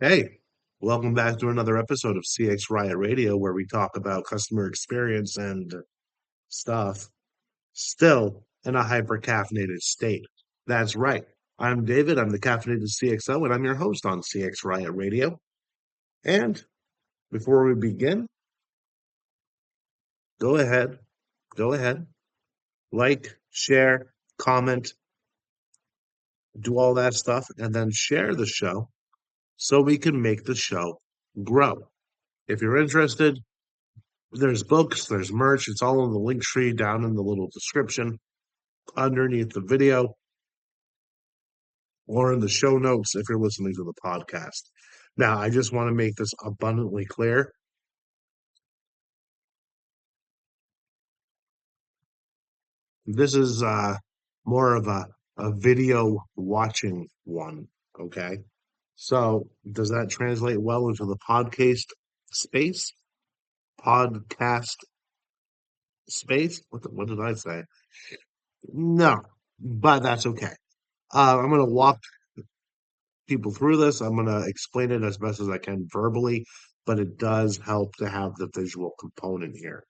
Hey, welcome back to another episode of CX Riot Radio, where we talk about customer experience and stuff, still in a hyper caffeinated state. That's right. I'm David. I'm the caffeinated CXO, and I'm your host on CX Riot Radio. And before we begin, go ahead, go ahead, like, share, comment, do all that stuff, and then share the show so we can make the show grow. If you're interested, there's books, there's merch. It's all in the link tree down in the little description underneath the video or in the show notes if you're listening to the podcast. Now, I just want to make this abundantly clear. This is more of a video watching one. Okay. So, does that translate well into the podcast space? Podcast space? What did I say? No, but that's okay. I'm going to walk people through this. I'm going to explain it as best as I can verbally, but it does help to have the visual component here.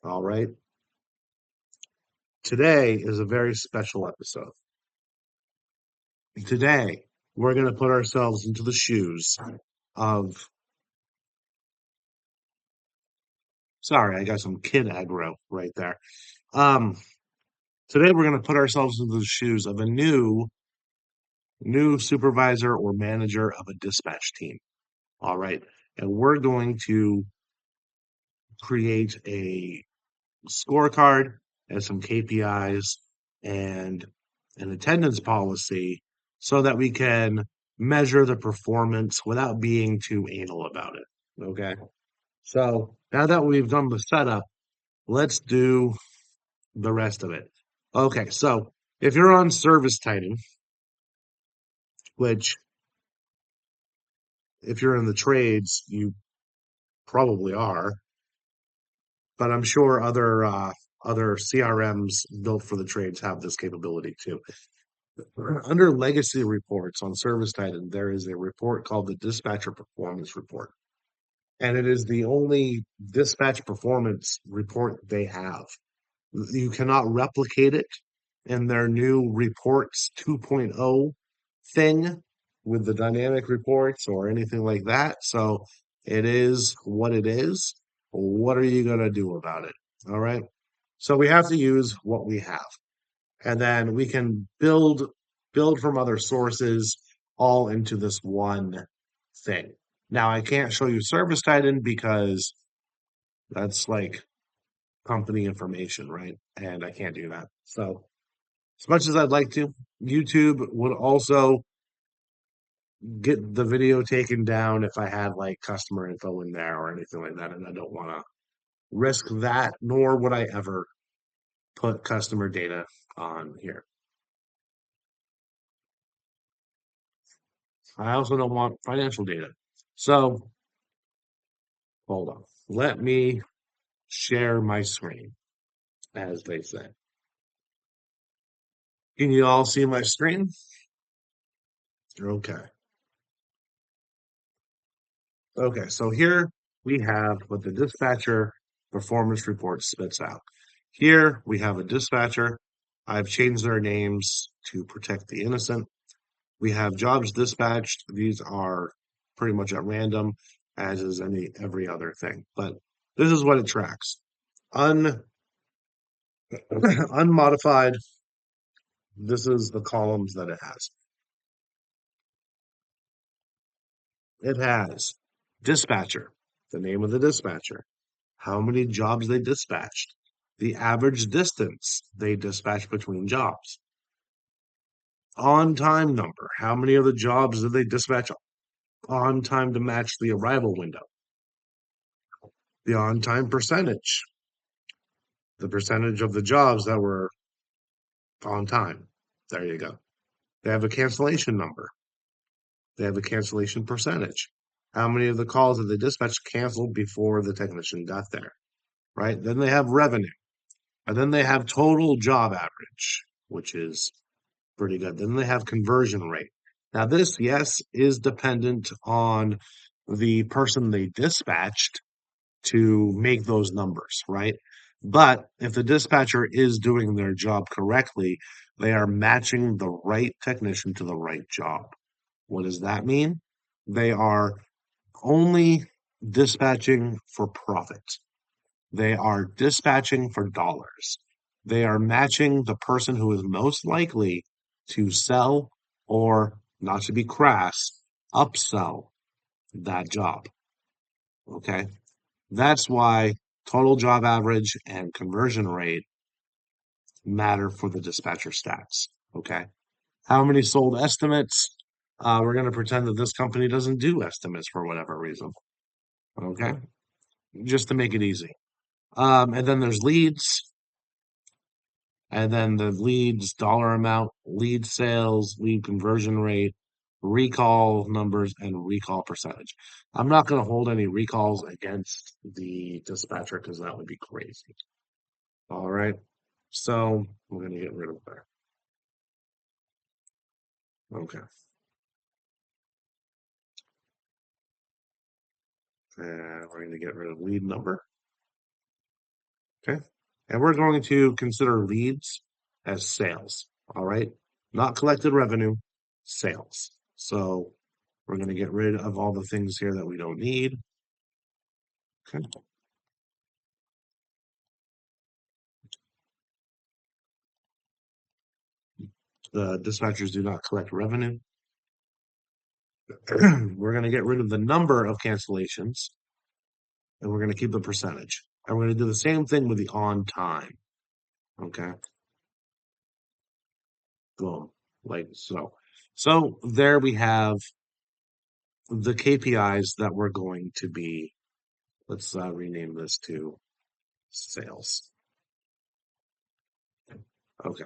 All right. Today is a very special episode. Today, we're going to put ourselves into the shoes of, sorry, I got some kid aggro right there. Um, Today, we're going to put ourselves into the shoes of a new supervisor or manager of a dispatch team. All right. And we're going to create a scorecard and some KPIs and an attendance policy so that we can measure the performance without being too anal about it. Okay. So now that we've done the setup, let's do the rest of it. Okay. So if you're on Service Titan, which if you're in the trades, you probably are, but I'm sure other CRMs built for the trades have this capability too. Under legacy reports on Service Titan, there is a report called the Dispatcher Performance Report. And it is the only dispatch performance report they have. You cannot replicate it in their new reports 2.0 thing with the dynamic reports or anything like that. So it is what it is. What are you going to do about it? All right. So we have to use what we have, and then we can build from other sources all into this one thing. Now I can't show you Service Titan because that's like company information, right? And I can't do that. So as much as I'd like to, YouTube would also get the video taken down if I had like customer info in there or anything like that. And I don't want to risk that, nor would I ever put customer data on here. I also don't want financial data. So hold on. Let me share my screen, as they say. Can you all see my screen? Okay. Okay, so here we have what the dispatcher performance report spits out. Here we have a dispatcher. I've changed their names to protect the innocent. We have jobs dispatched. These are pretty much at random, as is every other thing. But this is what it tracks. Unmodified. This is the columns that it has. It has dispatcher, the name of the dispatcher, how many jobs they dispatched, the average distance they dispatched between jobs, on time number, how many of the jobs did they dispatch on time to match the arrival window, the on time percentage, the percentage of the jobs that were on time. There you go. They have a cancellation number. They have a cancellation percentage. How many of the calls that they dispatched canceled before the technician got there, right? Then they have revenue. And then they have total job average, which is pretty good. Then they have conversion rate. Now, this, yes, is dependent on the person they dispatched to make those numbers, right? But if the dispatcher is doing their job correctly, they are matching the right technician to the right job. What does that mean? They are only dispatching for profit. They are dispatching for dollars. They are matching the person who is most likely to sell or, not to be crass, upsell that job. Okay. That's why total job average and conversion rate matter for the dispatcher stats. Okay. How many sold estimates? We're going to pretend that this company doesn't do estimates for whatever reason. Okay. Just to make it easy. And then there's leads, and then the leads dollar amount, lead sales, lead conversion rate, recall numbers, and recall percentage. I'm not going to hold any recalls against the dispatcher because that would be crazy. All right. So we're going to get rid of that. Okay. And we're going to get rid of lead number. Okay. And we're going to consider leads as sales. All right. Not collected revenue, sales. So we're going to get rid of all the things here that we don't need. Okay. The dispatchers do not collect revenue. We're going to get rid of the number of cancellations, and we're going to keep the percentage. And we're going to do the same thing with the on time. Okay. Boom. Like so. So there we have the KPIs that we're going to be. Let's rename this to sales. Okay.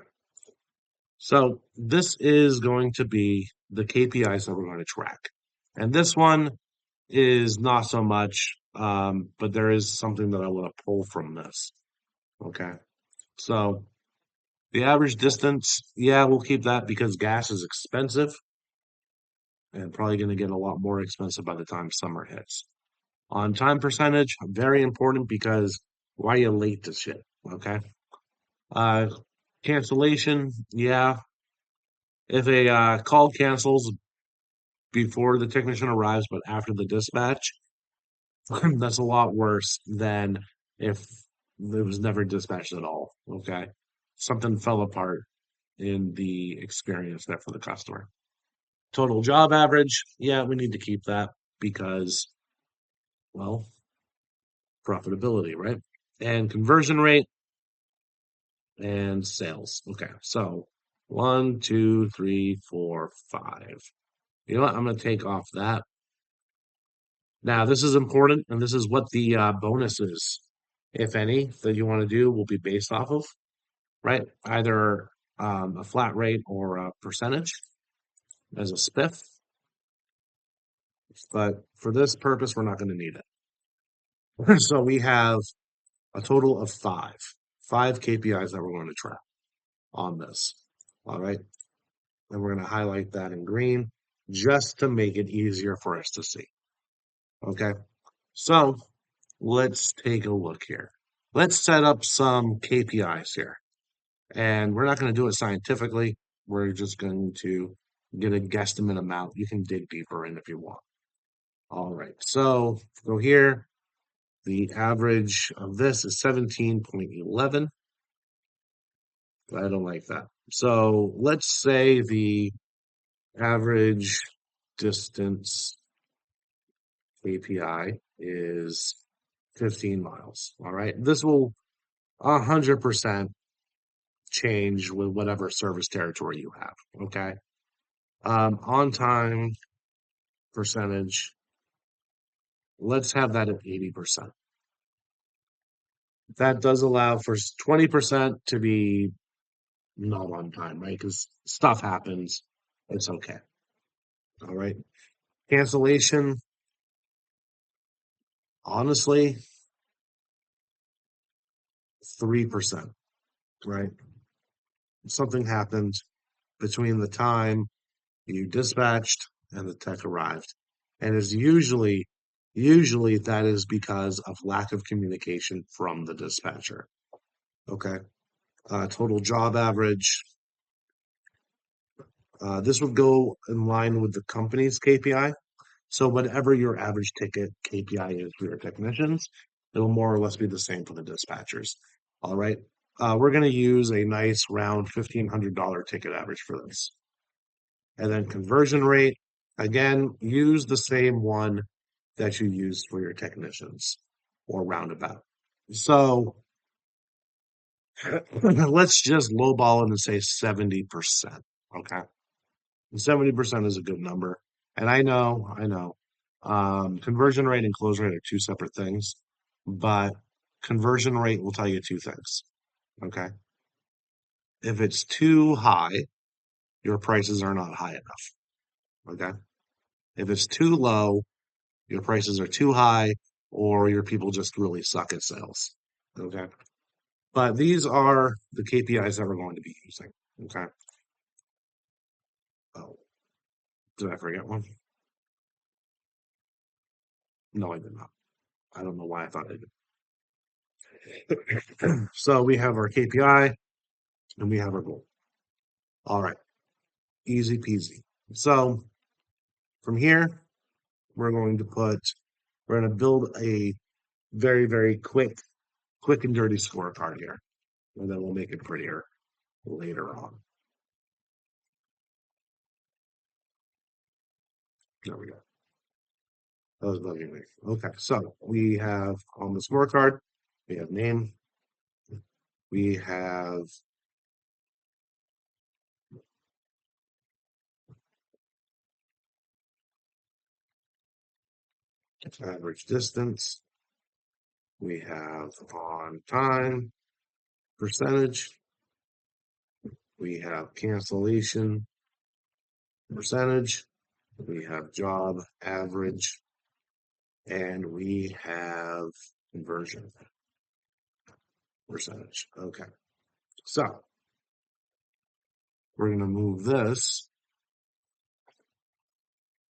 So this is going to be the KPIs that we're going to track. And this one is not so much, but there is something that I want to pull from this. Okay. So the average distance, yeah, we'll keep that because gas is expensive and probably going to get a lot more expensive by the time summer hits. On time percentage, very important because why are you late to shit? Okay. Uh, cancellation, yeah. If a call cancels before the technician arrives, but after the dispatch, that's a lot worse than if it was never dispatched at all. Okay. Something fell apart in the experience there for the customer. Total job average, yeah, we need to keep that because, well, profitability, right? And conversion rate and sales. Okay. So 1, 2, 3, 4, 5. You know what? I'm going to take off that. Now, this is important, and this is what the bonuses, if any, that you want to do will be based off of, right? Either a flat rate or a percentage as a spiff. But for this purpose, we're not going to need it. So we have a total of five KPIs that we're going to track on this. All right. And we're going to highlight that in green just to make it easier for us to see. Okay. So let's take a look here. Let's set up some KPIs here. And we're not going to do it scientifically. We're just going to get a guesstimate amount. You can dig deeper in if you want. All right. So go here. The average of this is 17.11. I don't like that. So let's say the average distance API is 15 miles. All right. This will 100% change with whatever service territory you have. Okay. On time percentage, let's have that at 80%. That does allow for 20% to be not on time, right? Because stuff happens. It's okay. All right. Cancellation, honestly, 3%, right? Something happened between the time You dispatched and the tech arrived. And is usually that is because of lack of communication from the dispatcher. Okay. Total job average. This would go in line with the company's KPI. So whatever your average ticket KPI is for your technicians, it'll more or less be the same for the dispatchers. All right. We're going to use a nice round $1,500 ticket average for this. And then conversion rate, again, use the same one that you used for your technicians or roundabout. So let's just lowball it and say 70%. Okay. 70% is a good number. And I know, conversion rate and close rate are two separate things, but conversion rate will tell you two things. Okay. If it's too high, your prices are not high enough. Okay. If it's too low, your prices are too high, or your people just really suck at sales. Okay. But these are the KPIs that we're going to be using. Okay. Oh, did I forget one? No, I did not. I don't know why I thought I did. So we have our KPI and we have our goal. All right. Easy peasy. So from here, we're going to build a very, very quick and dirty scorecard here. And then we'll make it prettier later on. There we go. That was bugging me. Okay, so we have on the scorecard, we have name, we have average distance, we have on time, percentage, we have cancellation percentage, we have job average, and we have conversion percentage. Okay, so we're going to move this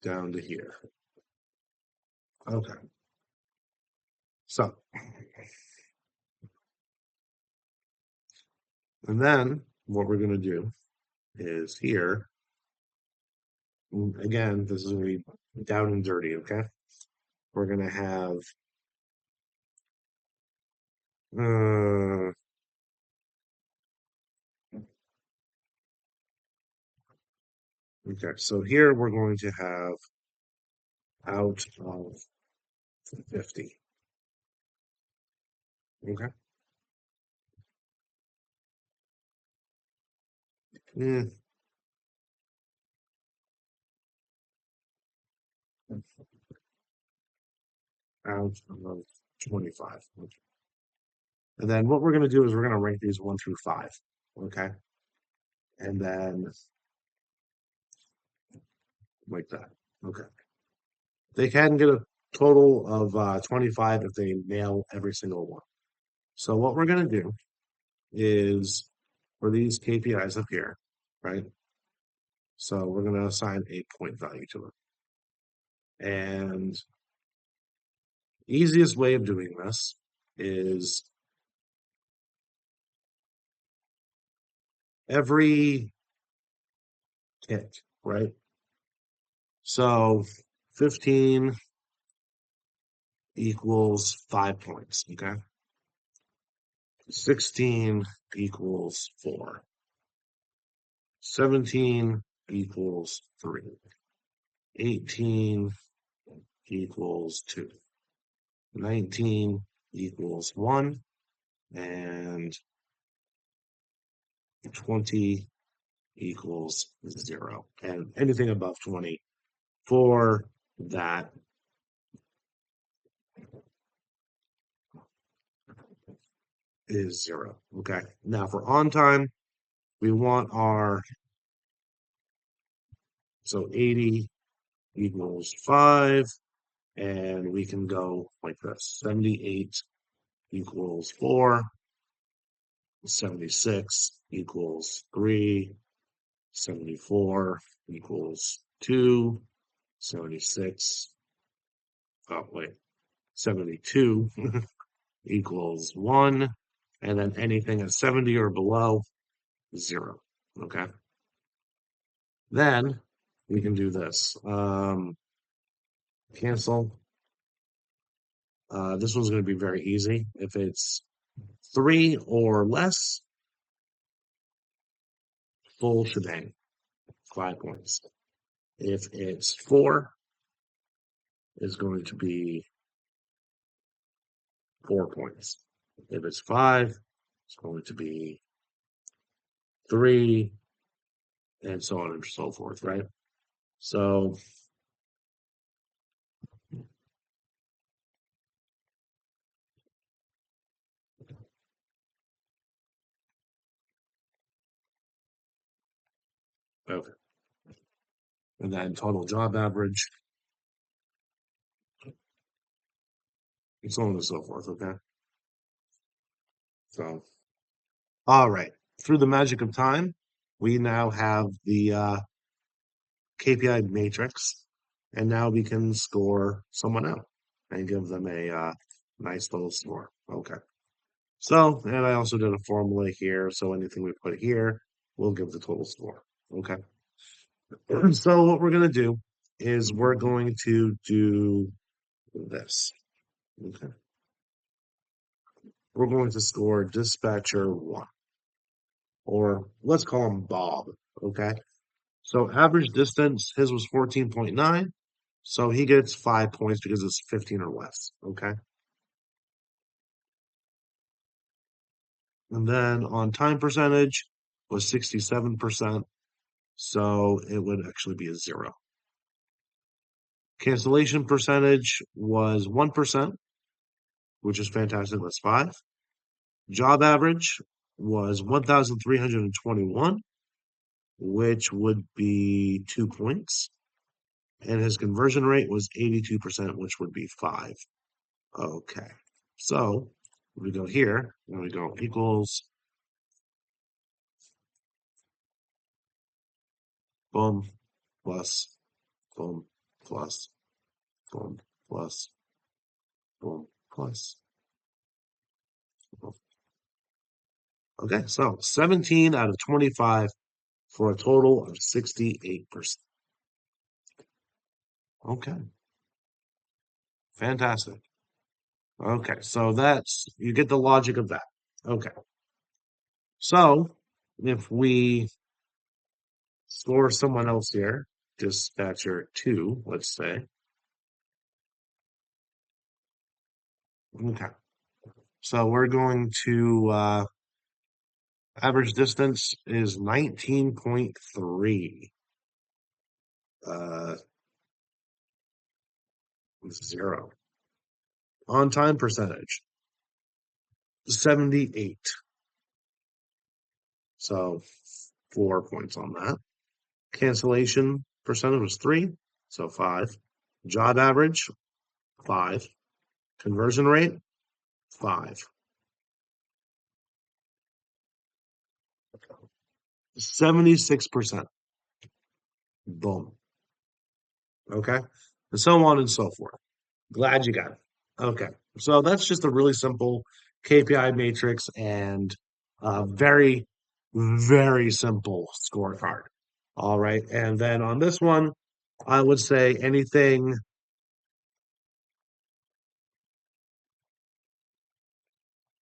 down to here. Okay, so, and then what we're going to do is here, again, this is going to be down and dirty, okay? We're going to have, okay, so here we're going to have out of 50, okay? Mm, out of 25. Okay. And then what we're going to do is we're going to rank these 1 through 5, okay? And then like that, okay? They can get a total of 25 if they nail every single one. So what we're going to do is for these KPIs up here, right? So we're going to assign a point value to it. And easiest way of doing this is every tick, right? So 15 equals 5 points, okay? 16 equals 4. 17 equals 3. 18 equals 2. 19 equals 1. And 20 equals 0. And anything above 20 for that is 0. Okay. Now for on time, we want so 80 equals 5. And we can go like this. 78 equals 4. 76 equals 3. 74 equals 2. 76. Oh, wait. 72 equals 1. And then anything at 70 or below, 0. Okay. Then we can do this. Cancel. This one's going to be very easy. If it's 3 or less, full shebang, 5 points. If it's 4, it's going to be 4 points. If it's 5, it's going to be 3, and so on and so forth, right? So, okay. And then total job average, and so on and so forth, okay? So, all right. Through the magic of time, we now have the KPI matrix, and now we can score someone out and give them a nice little score. Okay. So, and I also did a formula here, so anything we put here will give the total score. Okay. So what we're going to do is we're going to do this. Okay. We're going to score dispatcher 1, or let's call him Bob. Okay. So average distance, his was 14.9. So he gets 5 points because it's 15 or less. Okay. And then on time percentage was 67%. So it would actually be a 0. Cancellation percentage was 1%, which is fantastic. That's 5. Job average was 1,321, which would be 2 points. And his conversion rate was 82%, which would be 5. Okay. So we go here, and we go equals, boom, plus, boom, plus, boom, plus, boom, plus. Boom. Okay, so 17 out of 25 for a total of 68%. Okay, fantastic. Okay, so that's, you get the logic of that. Okay, so if we score someone else here, dispatcher 2, let's say. Okay, so we're going to, average distance is 19.3. 0. On time percentage, 78. So 4 points on that. Cancellation percentage was 3, so 5. Job average, 5. Conversion rate, 5. 76%. Boom. Okay. And so on and so forth. Glad you got it. Okay. So that's just a really simple KPI matrix and very, very simple scorecard. All right. And then on this one, I would say anything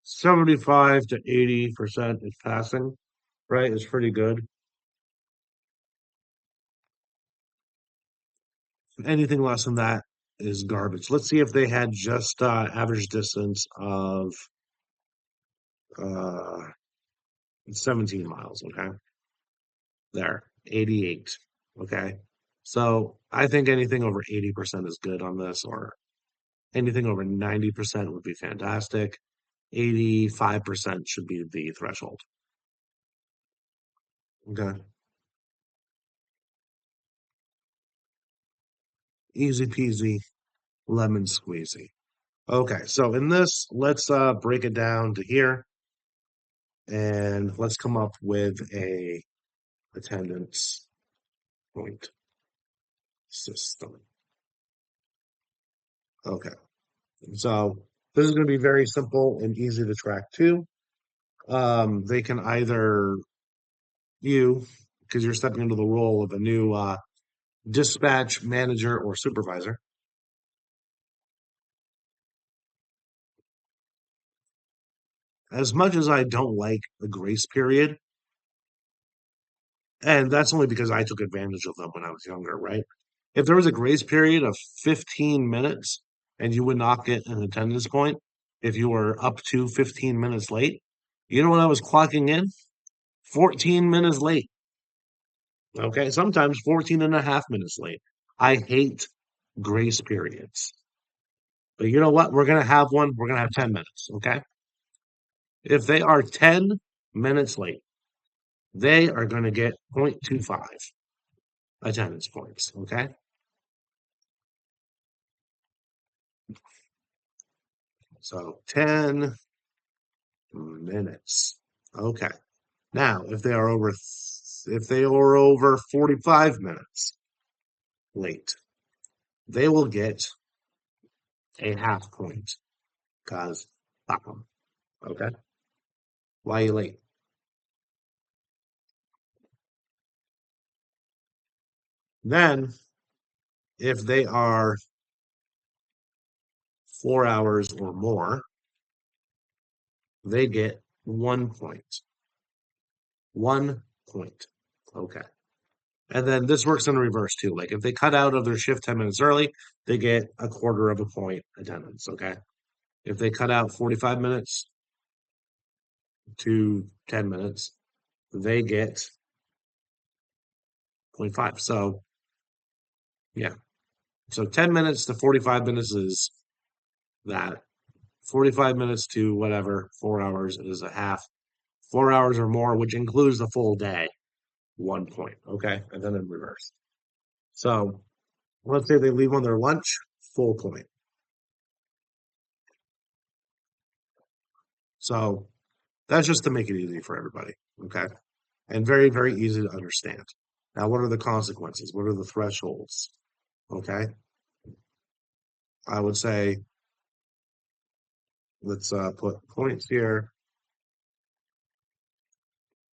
75 to 80% is passing, right? It's pretty good. Anything less than that is garbage. Let's see if they had just average distance of uh, 17 miles. Okay. There, 88. Okay. So I think anything over 80% is good on this, or anything over 90% would be fantastic. 85% should be the threshold. Okay. Easy peasy, lemon squeezy. Okay, so in this, let's break it down to here, and let's come up with a attendance point system. Okay. So this is going to be very simple and easy to track too. They can either you, because you're stepping into the role of a new dispatch manager or supervisor. As much as I don't like the grace period, and that's only because I took advantage of them when I was younger, right? If there was a grace period of 15 minutes and you would not get an attendance point if you were up to 15 minutes late, you know what I was clocking in? 14 minutes late. Okay, sometimes 14 and a half minutes late. I hate grace periods. But you know what? We're going to have one. We're going to have 10 minutes. Okay. If they are 10 minutes late, they are going to get 0.25 attendance points. Okay. So 10 minutes. Okay. Now, if they are over 45 minutes late, they will get a half point because okay. Why are you late? Then, if they are 4 hours or more, they get 1 point. 1 point. Okay. And then this works in reverse too. Like if they cut out of their shift 10 minutes early, they get a quarter of a point attendance. Okay. If they cut out 45 minutes to 10 minutes, they get zero point 0.5. So, yeah. So 10 minutes to 45 minutes is that. 45 minutes to whatever, 4 hours is a half. 4 hours or more, which includes the full day, 1 point. Okay. And then in reverse. So let's say they leave on their lunch, full point. So that's just to make it easy for everybody. Okay. And very, very easy to understand. Now, what are the consequences? What are the thresholds? Okay. I would say let's put points here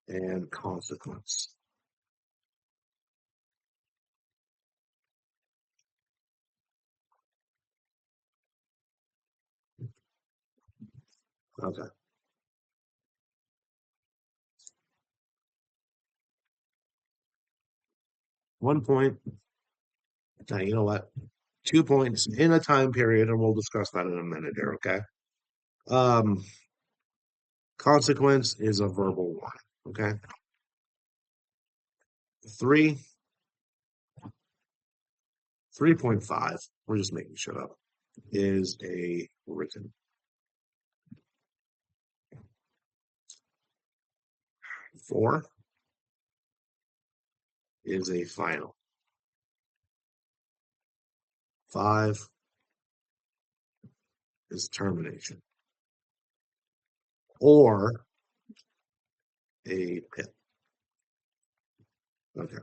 and consequence. Okay. 1 point. Now, you know what? 2 points in a time period, and we'll discuss that in a minute here. Okay. Um, Consequence is a verbal one. Okay. Three, 3.5, we're just making shit up, is a written. 4 is a final. 5 is termination. Or a pit. Okay.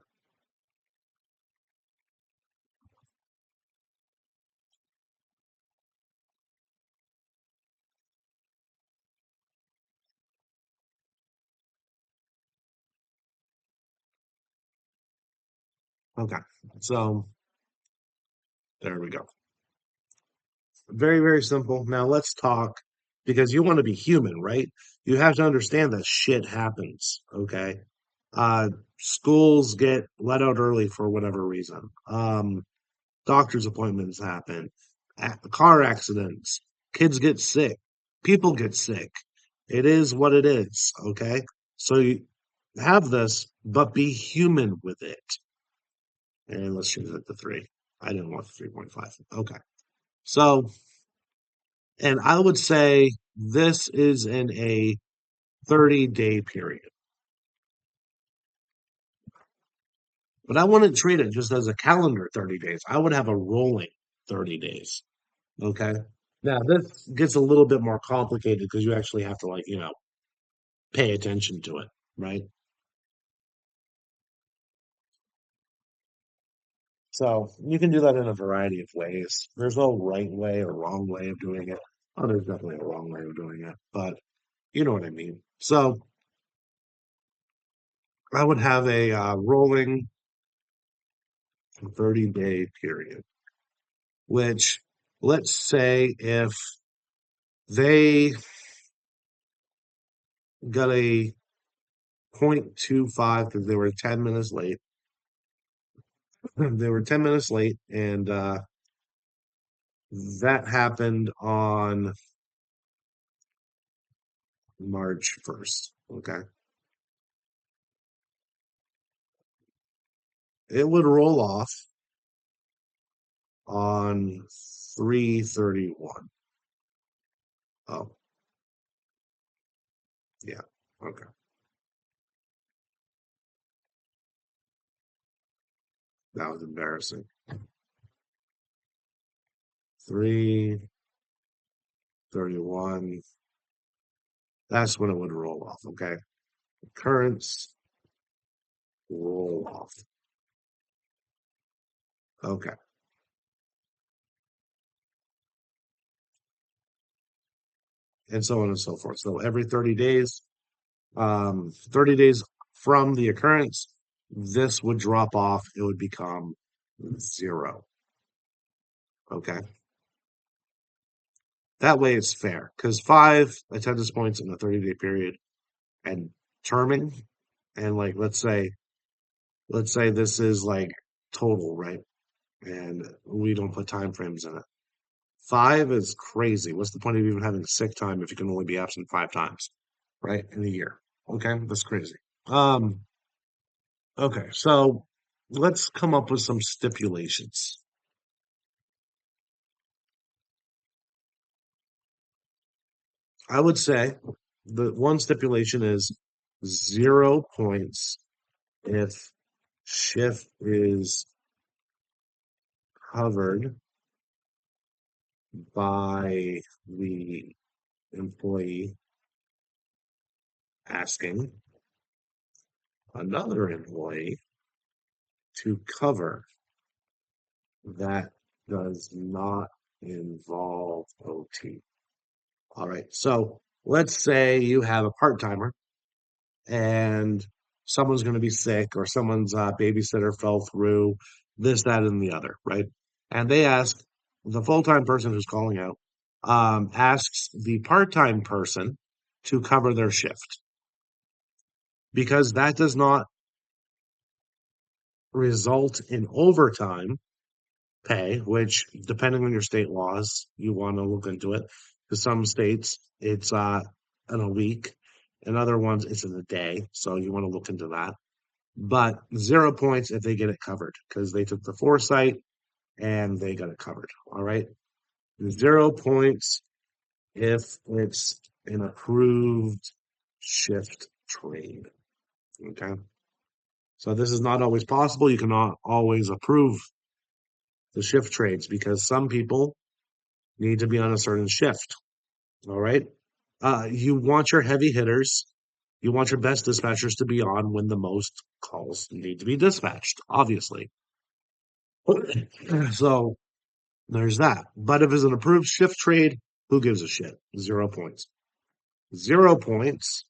Okay. So there we go. Very, very simple. Now let's talk because you want to be human, right? You have to understand that shit happens. Okay. Schools get let out early for whatever reason. Doctor's appointments happen, car accidents, kids get sick, people get sick. It is what it is. Okay. So you have this, but be human with it. And let's change it to 3. I didn't want 3.5. Okay. So, and I would say this is in a 30-day period, but I wouldn't treat it just as a calendar 30 days. I would have a rolling 30 days. Okay. Now, this gets a little bit more complicated because you actually have to, like, pay attention to it, right? So you can do that in a variety of ways. There's no right way or wrong way of doing it. Oh, there's definitely a wrong way of doing it, but you know what I mean. So I would have a rolling 30-day period, which let's say if they got a 0.25 because they were 10 minutes late. They were 10 minutes late, and that happened on March 1st. Okay. It would roll off on 3/31. Oh, yeah. Okay. That was embarrassing. 3/31. That's when it would roll off. Okay. Occurrence roll off. Okay. And so on and so forth. So every 30 days from the occurrence, this would drop off. It would become zero. Okay. That way it's fair because 5 attendance points in a 30-day period and terming, and like let's say this is like total, right? And we don't put time frames in it. 5 is crazy. What's the point of even having sick time if you can only be absent 5 times, right? In a year. Okay, that's crazy. Um, okay, so let's come up with some stipulations. I would say the one stipulation is 0 points if shift is covered by the employee asking another employee to cover that does not involve OT. All right. So let's say you have a part timer and someone's going to be sick or someone's babysitter fell through this, that, and the other, right? And they ask the full-time person who's calling out, asks the part-time person to cover their shift because that does not result in overtime pay, which depending on your state laws, you want to look into it. Because some states it's in a week, and other ones it's in a day. So you want to look into that. But 0 points if they get it covered because they took the foresight and they got it covered. All right. 0 points if it's an approved shift trade. Okay. So this is not always possible. You cannot always approve the shift trades because some people need to be on a certain shift. All right. You want your heavy hitters, you want your best dispatchers to be on when the most calls need to be dispatched, obviously. So there's that. But if it's an approved shift trade, who gives a shit? 0 points. 0 points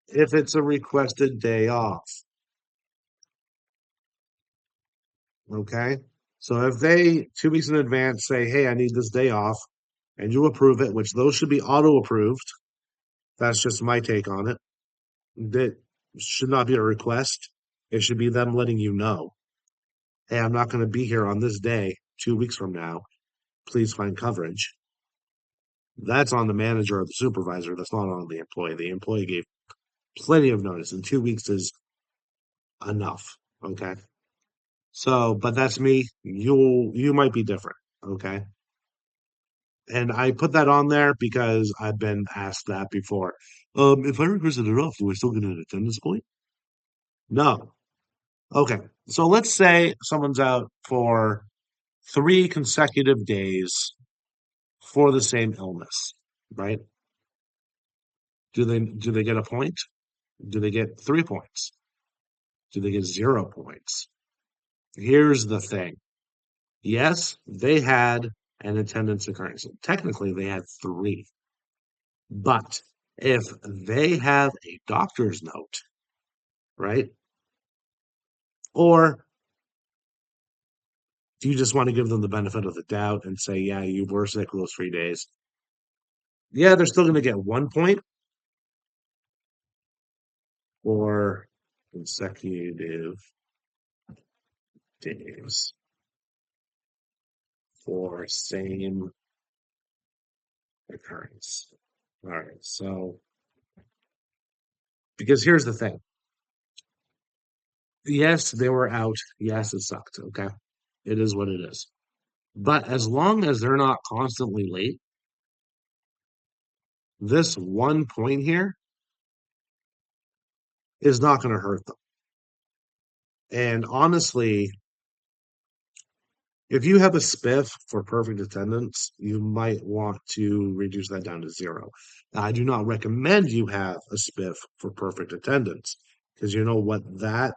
if it's a requested day off. Okay. So if they 2 weeks in advance say, hey, I need this day off, and you approve it, which those should be auto approved. That's just my take on it. That should not be a request. It should be them letting you know, hey, I'm not going to be here on this day 2 weeks from now. Please find coverage. That's on the manager or the supervisor. That's not on the employee. The employee gave plenty of notice, and 2 weeks is enough. Okay. So, but that's me. You might be different. Okay. And I put that on there because I've been asked that before. If I requested it off, do I still get an attendance point? No. Okay. So let's say someone's out for 3 consecutive days for the same illness, right? Do they get a point? Do they get 3 points? Do they get 0 points? Here's the thing. Yes, they had an attendance occurrence. Technically, they had three. But if they have a doctor's note, right? Or do you just want to give them the benefit of the doubt and say, yeah, you were sick those 3 days? Yeah, they're still going to get 1 point for consecutive days for same occurrence. All right, so because here's the thing. Yes, they were out. Yes, it sucked. Okay. It is what it is. But as long as they're not constantly late, this 1 point here is not going to hurt them. And honestly, if you have a spiff for perfect attendance, you might want to reduce that down to zero. Now, I do not recommend you have a spiff for perfect attendance because you know what that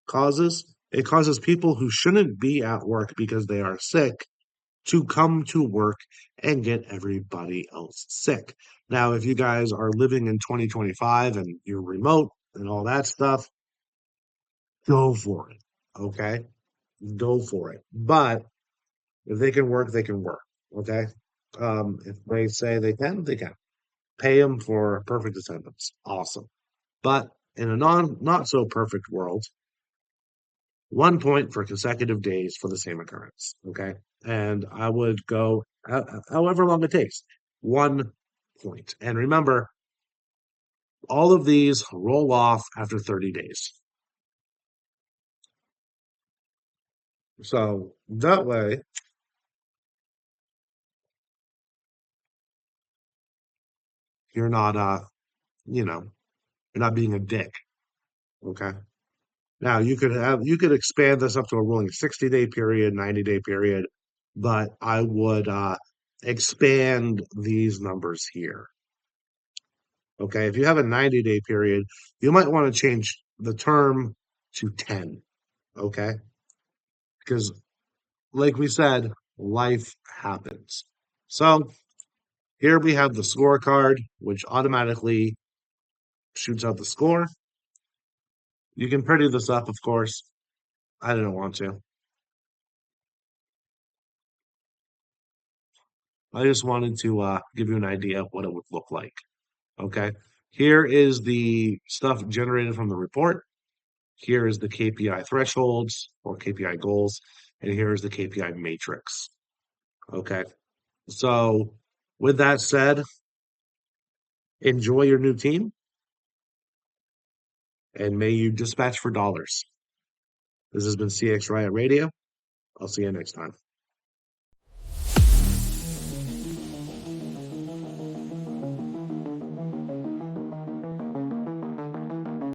causes? It causes people who shouldn't be at work because they are sick to come to work and get everybody else sick. Now, if you guys are living in 2025 and you're remote and all that stuff, go for it. Okay? Go for it. But if they can work, they can work. Okay? If they say they can, they can. Pay them for perfect attendance. Awesome. But in a not so perfect world, 1 point for consecutive days for the same occurrence. Okay. And I would go however long it takes. 1 point. And remember, all of these roll off after 30 days. So that way, you're not, you know, you're not being a dick. Okay. Now you could expand this up to a rolling 60-day period, 90-day period, but I would expand these numbers here. Okay, if you have a 90-day period, you might want to change the term to 10. Okay, because like we said, life happens. So here we have the scorecard, which automatically shoots out the score. You can pretty this up, of course. I didn't want to. I just wanted to give you an idea of what it would look like. Okay. Here is the stuff generated from the report. Here is the KPI thresholds or KPI goals. And here is the KPI matrix. Okay. So, with that said, enjoy your new team and may you dispatch for dollars. This has been CX Riot Radio. I'll see you next time.